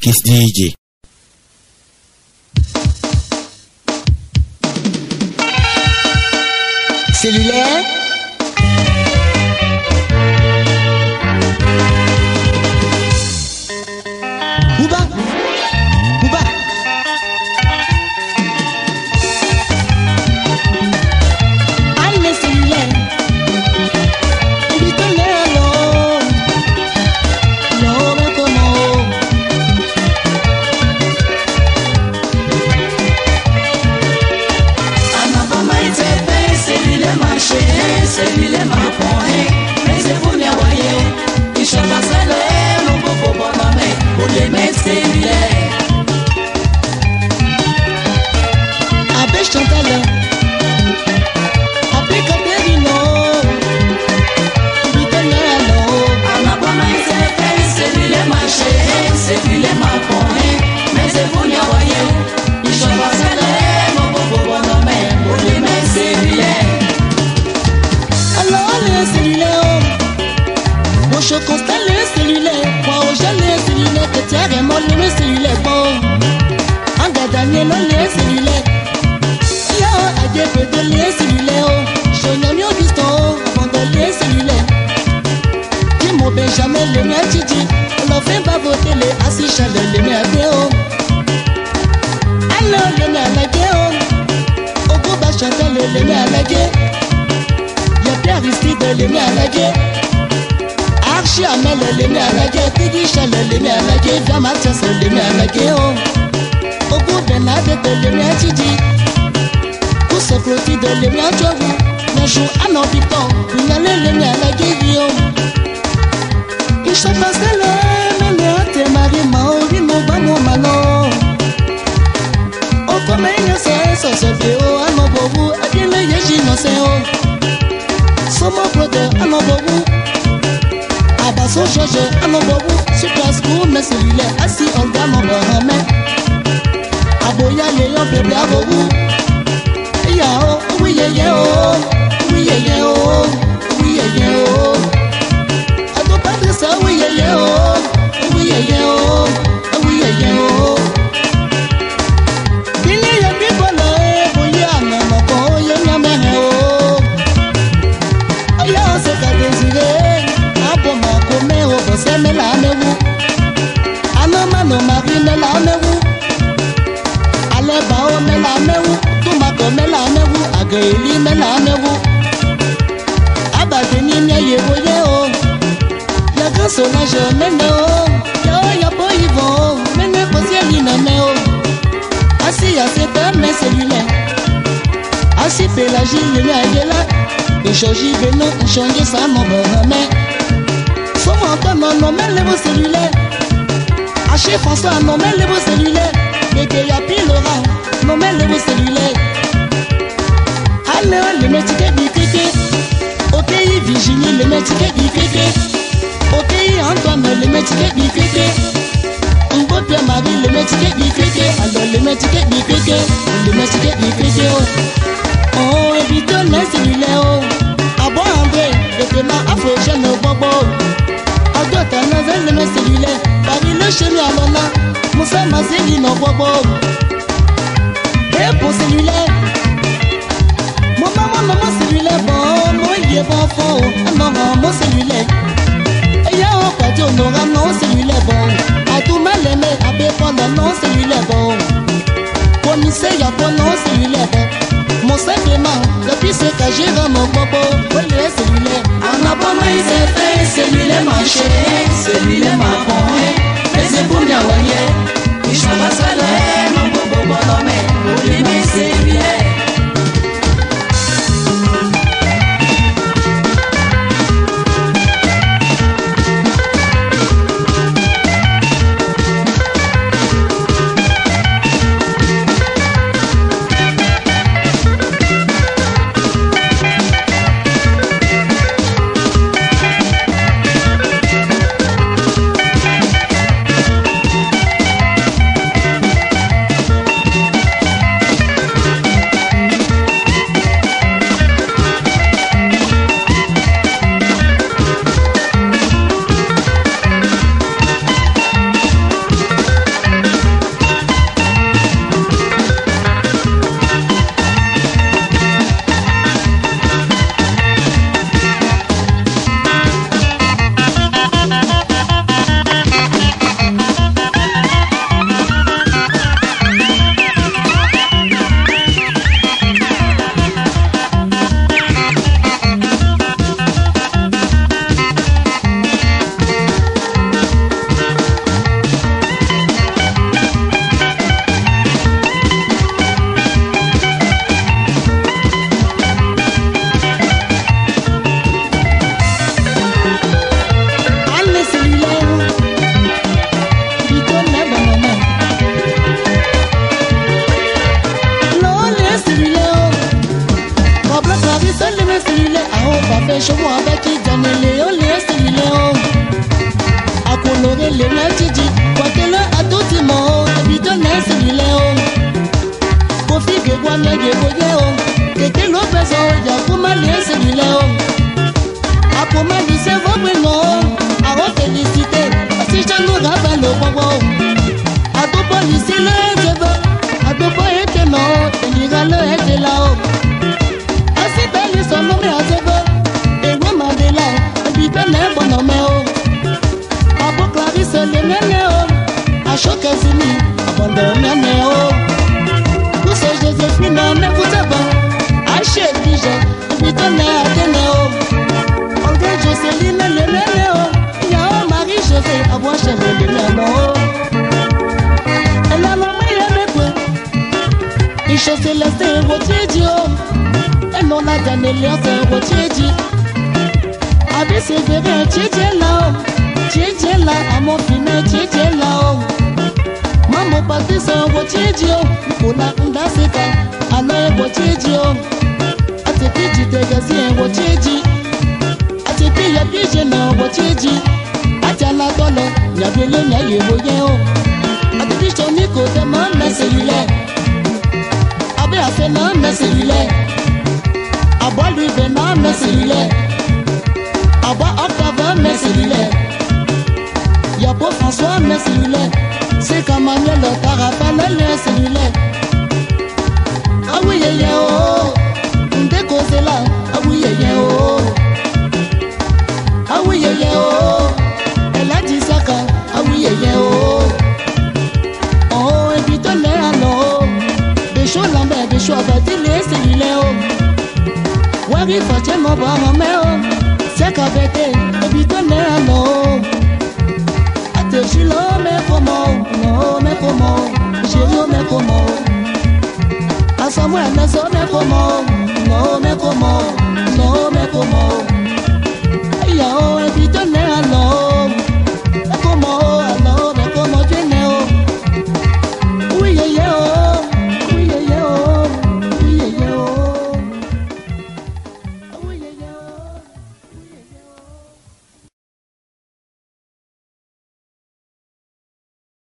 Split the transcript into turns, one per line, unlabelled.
Kiss DJ.
Cellulaire. Bouba. Bouba. Allez, cellulaire. Invite-le à l'eau. L'eau, mais comment?
Cellulaire m'a pointé, mais c'est vous n'y voyez. Il chante à cellulaire, mon beau bonhomme, pour les mettre cellulaire.
Abbé Chantal, Abbé Caterino, invite-le à l'eau.
À ma pomme, cellulaire m'a chérie, cellulaire m'a pointé, mais c'est vous n'y voyez. Il chante à cellulaire, mon beau bonhomme, pour les mettre cellulaire.
Alors les cellulaires, mon choc constat les cellulaires, moi au jeu les cellulaires, que tiens vraiment les cellulaires, bon. En gadanier non les cellulaires, yo à des peu de les cellulaires, je n'aime mieux distant, avant de les cellulaires. Qui m'ont jamais les miens titi, on en fait pas voter les assis chaleurs les miens déo. Alors les miens la guerre, au bout bas chanter les miens la guerre. Y'a Aristide les miens à la guerre, Archie Amel les miens à la guerre, Tigui Chal les miens à la guerre, Via Mathias les miens à la guerre. Au bout de Nadette les miens à Tidi, Pousse Clotilde les miens à Joaou, Najou Anon Victor, Pinale les miens à la guerre. Il chante pas celle mais les hâtes Marie Maori non va mon manon. Au commun c'est ça se fait au anon bobu, a bien le yéji non c'est au. Somo brother, ano bobu. Abaso George, ano bobu. Super school, mais celui-là, assis en gamme en bahame. Aboya Léon, bébé à bobu. Yao, oui, yao, oui, yao, oui, yao. Ado Patricia, oui, yao, oui, yao, oui, yao. Bini ya bibola, boya, maman, boya, nyameheo. Se ka désiré, abo ma kome o bose me la mewu. Ano mano mari me la mewu. Ale ba o me la mewu, tumako me la mewu, ageli me la mewu. Abade ni nye ye boye o. Ya personnage mene o, ya po yvon, mene posie li na me o. Asi ya se pe me cellulaire. Asi Pélagie le me ayela. Et Georgie Beno, changer ça mon bonhomme. Souvent comme on nomme les beaux cellulaires. Haché François nomme les beaux cellulaires. Et que y'a pile Laurent nomme les beaux cellulaires. Alors les métiers du kéké. Ok Virginie les métiers du kéké. Ok Antoine les métiers du kéké. Un beau Pierre Marie les métiers du kéké. Alors les métiers du kéké. Les métiers du kéké. Oh, évite les cellulaires. Abo André, le téma afro-jeune au bobo. Ado Tanazel, les cellulaires. Paris le chéri à l'ona. Moussa Mazeli no bobo. Et pour cellulaire. Mon maman, mon cellulaire, bon, moi il est bon fond. Non, non, mon cellulaire. Et y'a un pâté, on aura non cellulaire, bon. A tout mal aimé, à Bépanda, non cellulaire, bon. Commissaire, y'a pas non cellulaire, bon. Mon simplement, depuis ce que j'ai vraiment bobo, les cellulaires.
En abonnement, il s'est fait, cellulaire marché, cellulaire m'a pointé, mais c'est pour bien voyer. Il chante à cellulaire, mon bobo bonhomme, pour les mettre cellulaire.
parfait chevaux avec qui donne Léo, Léo, c'est Léo. A coloré les mains, Titi, quoi que le a tout le monde, habitants, c'est Léo. Kofi, que quoi, mais que voyez, que l'eau personne, il y a pour mal, c'est Léo. A pour mal, c'est votre nom, à votre félicité, si je nous rappelle le bonbon. A tout pas ici, le jeu, a tout pas été non, il y a le été là-haut. Si belle son nom est à zéro, et moi ma déla, et puis ben n'est bon nom à beau Clarisse le nénéo, à choquer fini, abandonne nénéo. Pour ce Joséphine, mais vous savez, à chez Bijou, et puis donne à Dénéo. André Jocelyne le nénéo, il y a un mari José, à voir chez le nénéo. Elle a la meilleure épouse, il chasse les stéréotypes. Et non la dernière c'est Rotiedi. Avec ses bébés, Tchétché là, à mon finet, Tchétché là. Maman parti sans Rotiedi. Pour la Honda Seka, alors Rotiedi. A tes petits dégazés, Rotiedi. A tes filles, y'a plus jeune, Rotiedi. A tes la dole, y'a bien le mien, y'a rien. A tes filles, ton micro, tes mains, mais cellulaire. Abe a fait non, mais cellulaire. Aba lui bena mais cellulaire. Aba Octave mais cellulaire. Yabo François mais cellulaire. C'est comme Manuel Tarapal mais cellulaire. Ah oui yé oh. Ndeko c'est là. Ah oui yé oh. Ah oui yé oh. Elle a dit ça quand. Ah oui yé oh. Oh et puis donne alors. Des choses lambert, des choses abattues les cellulaires. Wari fatié mon bras mon mère, c'est qu'à bêter, et puis donner un nom. A te chilo, mais comment, non, mais comment, chérie, mais comment. A Samuel, mais comment.